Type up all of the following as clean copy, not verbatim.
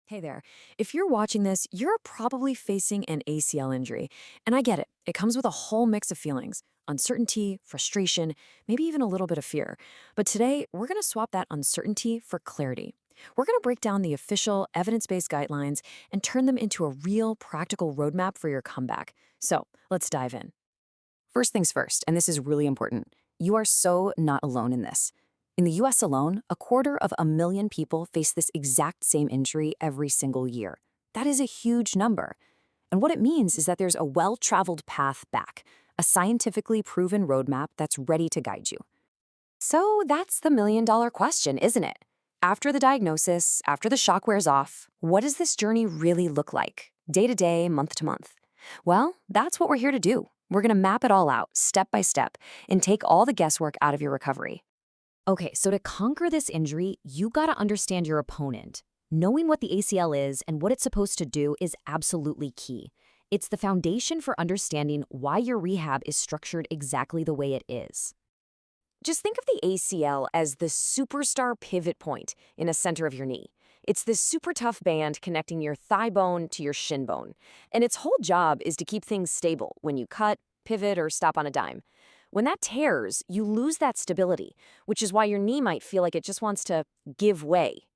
Hey there. If you're watching this, you're probably facing an ACL injury. And I get it. It comes with a whole mix of feelings uncertainty, frustration, maybe even a little bit of fear. But today, we're going to swap that uncertainty for clarity. We're going to break down the official evidence based guidelines and turn them into a real practical roadmap for your comeback. So let's dive in. First things first, and this is really important, you are so not alone in this. In the US alone, 250,000 people face this exact same injury every single year. That is a huge number. And what it means is that there's a well-traveled path back, a scientifically proven roadmap that's ready to guide you. So that's the million-dollar question, isn't it? After the diagnosis, after the shock wears off, what does this journey really look like, day to day, month to month? Well, that's what we're here to do. We're going to map it all out, step by step, and take all the guesswork out of your recovery. Okay, so to conquer this injury, you gotta understand your opponent. Knowing what the ACL is and what it's supposed to do is absolutely key. It's the foundation for understanding why your rehab is structured exactly the way it is. Just think of the ACL as the superstar pivot point in the center of your knee. It's this super tough band connecting your thigh bone to your shin bone. And its whole job is to keep things stable when you cut, pivot, or stop on a dime. When that tears, you lose that stability, which is why your knee might feel like it just wants to give way.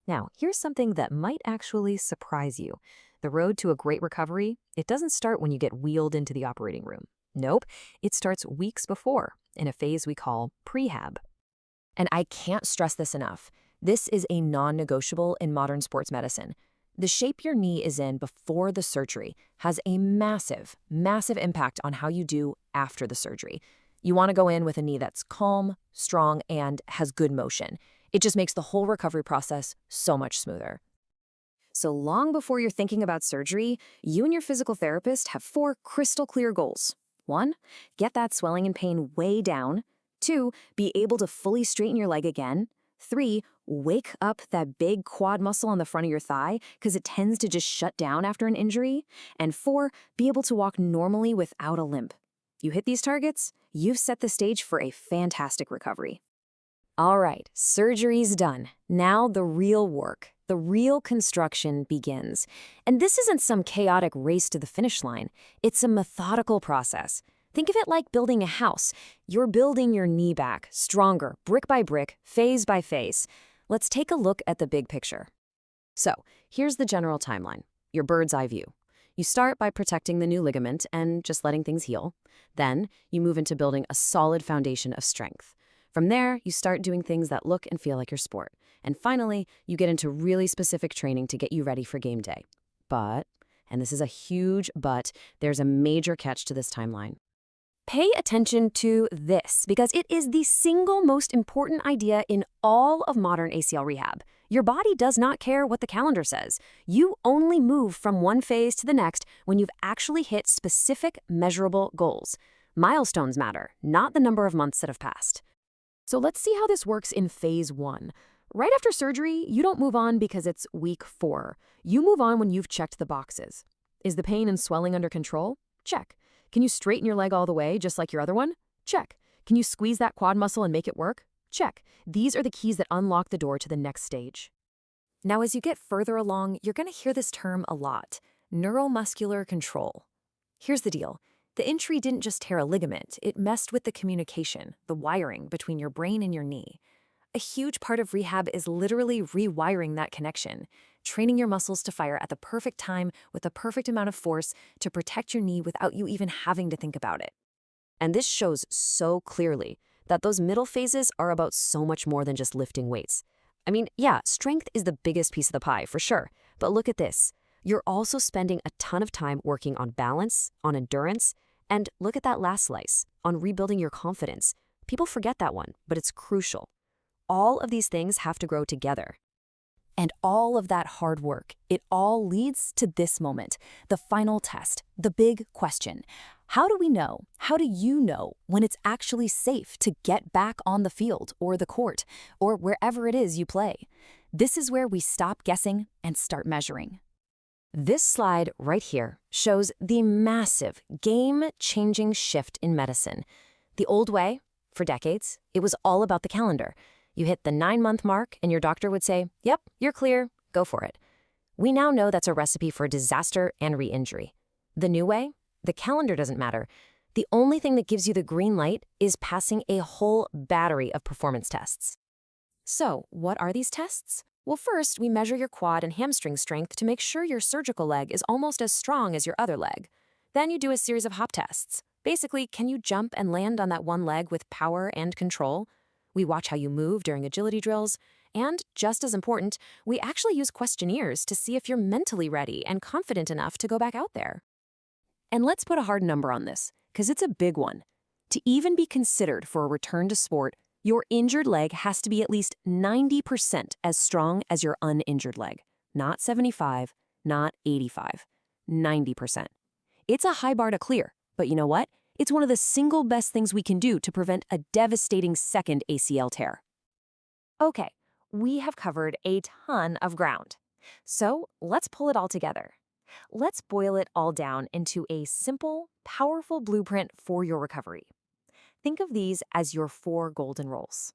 Now, here's something that might actually surprise you. The road to a great recovery, it doesn't start when you get wheeled into the operating room. Nope, it starts weeks before, in a phase we call prehab. And I can't stress this enough. This is a non-negotiable in modern sports medicine. The shape your knee is in before the surgery has a massive, massive impact on how you do after the surgery. You want to go in with a knee that's calm, strong, and has good motion. It just makes the whole recovery process so much smoother. So long before you're thinking about surgery, you and your physical therapist have 4 crystal clear goals. 1, get that swelling and pain way down. 2, be able to fully straighten your leg again. 3, wake up that big quad muscle on the front of your thigh because it tends to just shut down after an injury. And 4, be able to walk normally without a limp. You hit these targets, you've set the stage for a fantastic recovery. All right, surgery's done. Now the real work, the real construction begins. And this isn't some chaotic race to the finish line. It's a methodical process. Think of it like building a house. You're building your knee back, stronger, brick by brick, phase by phase. Let's take a look at the big picture. So, here's the general timeline, your bird's eye view. You start by protecting the new ligament and just letting things heal. Then, you move into building a solid foundation of strength. From there, you start doing things that look and feel like your sport. And finally, you get into really specific training to get you ready for game day. But, and this is a huge but, there's a major catch to this timeline. Pay attention to this because it is the single most important idea in all of modern ACL rehab. Your body does not care what the calendar says. You only move from one phase to the next when you've actually hit specific, measurable goals. Milestones matter, not the number of months that have passed. So let's see how this works in phase 1. Right after surgery, you don't move on because it's week 4. You move on when you've checked the boxes. Is the pain and swelling under control? Check. Can you straighten your leg all the way, just like your other one? Check. Can you squeeze that quad muscle and make it work? Check. These are the keys that unlock the door to the next stage. Now, as you get further along, you're going to hear this term a lot, neuromuscular control. Here's the deal. The injury didn't just tear a ligament, it messed with the communication, the wiring between your brain and your knee. A huge part of rehab is literally rewiring that connection, training your muscles to fire at the perfect time with the perfect amount of force to protect your knee without you even having to think about it. And this shows so clearly that those middle phases are about so much more than just lifting weights. I mean, yeah, strength is the biggest piece of the pie, for sure. But look at this. You're also spending a ton of time working on balance, on endurance, and look at that last slice, on rebuilding your confidence. People forget that one, but it's crucial. All of these things have to grow together. And all of that hard work, it all leads to this moment, the final test, the big question. How do we know, how do you know when it's actually safe to get back on the field or the court or wherever it is you play? This is where we stop guessing and start measuring. This slide right here shows the massive, game-changing shift in medicine. The old way, for decades, it was all about the calendar. You hit the 9-month mark and your doctor would say, yep, you're clear, go for it. We now know that's a recipe for disaster and re-injury. The new way? The calendar doesn't matter. The only thing that gives you the green light is passing a whole battery of performance tests. So, what are these tests? Well, first, we measure your quad and hamstring strength to make sure your surgical leg is almost as strong as your other leg. Then you do a series of hop tests. Basically, can you jump and land on that one leg with power and control? We watch how you move during agility drills. And, just as important, we actually use questionnaires to see if you're mentally ready and confident enough to go back out there. And let's put a hard number on this, because it's a big one. To even be considered for a return to sport, your injured leg has to be at least 90% as strong as your uninjured leg. Not 75, not 85, 90%. It's a high bar to clear, but you know what? It's one of the single best things we can do to prevent a devastating second ACL tear. Okay, we have covered a ton of ground. So let's pull it all together. Let's boil it all down into a simple, powerful blueprint for your recovery. Think of these as your 4 golden rules.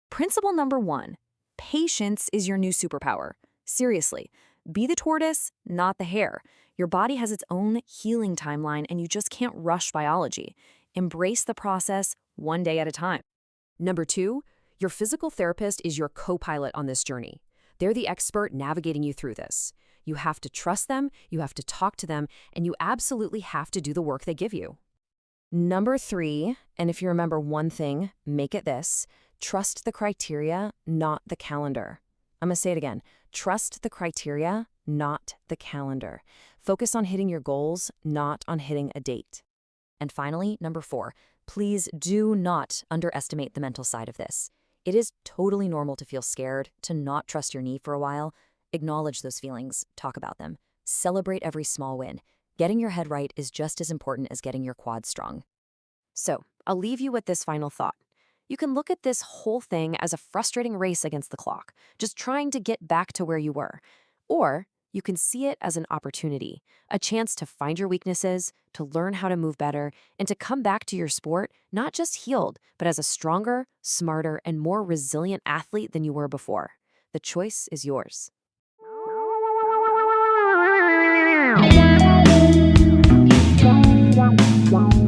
Principle number 1, patience is your new superpower. Seriously, be the tortoise, not the hare. Your body has its own healing timeline and you just can't rush biology. Embrace the process one day at a time. Number 2, your physical therapist is your co-pilot on this journey. They're the expert navigating you through this. You have to trust them, you have to talk to them, and you absolutely have to do the work they give you. Number 3, and if you remember one thing, make it this: trust the criteria, not the calendar. I'm going to say it again. Trust the criteria, not the calendar. Focus on hitting your goals, not on hitting a date. And finally, number 4, please do not underestimate the mental side of this. It is totally normal to feel scared, to not trust your knee for a while. Acknowledge those feelings, talk about them. Celebrate every small win. Getting your head right is just as important as getting your quad strong. So, I'll leave you with this final thought. You can look at this whole thing as a frustrating race against the clock, just trying to get back to where you were. Or you can see it as an opportunity, a chance to find your weaknesses, to learn how to move better, and to come back to your sport not just healed, but as a stronger, smarter, and more resilient athlete than you were before. The choice is yours. Wow.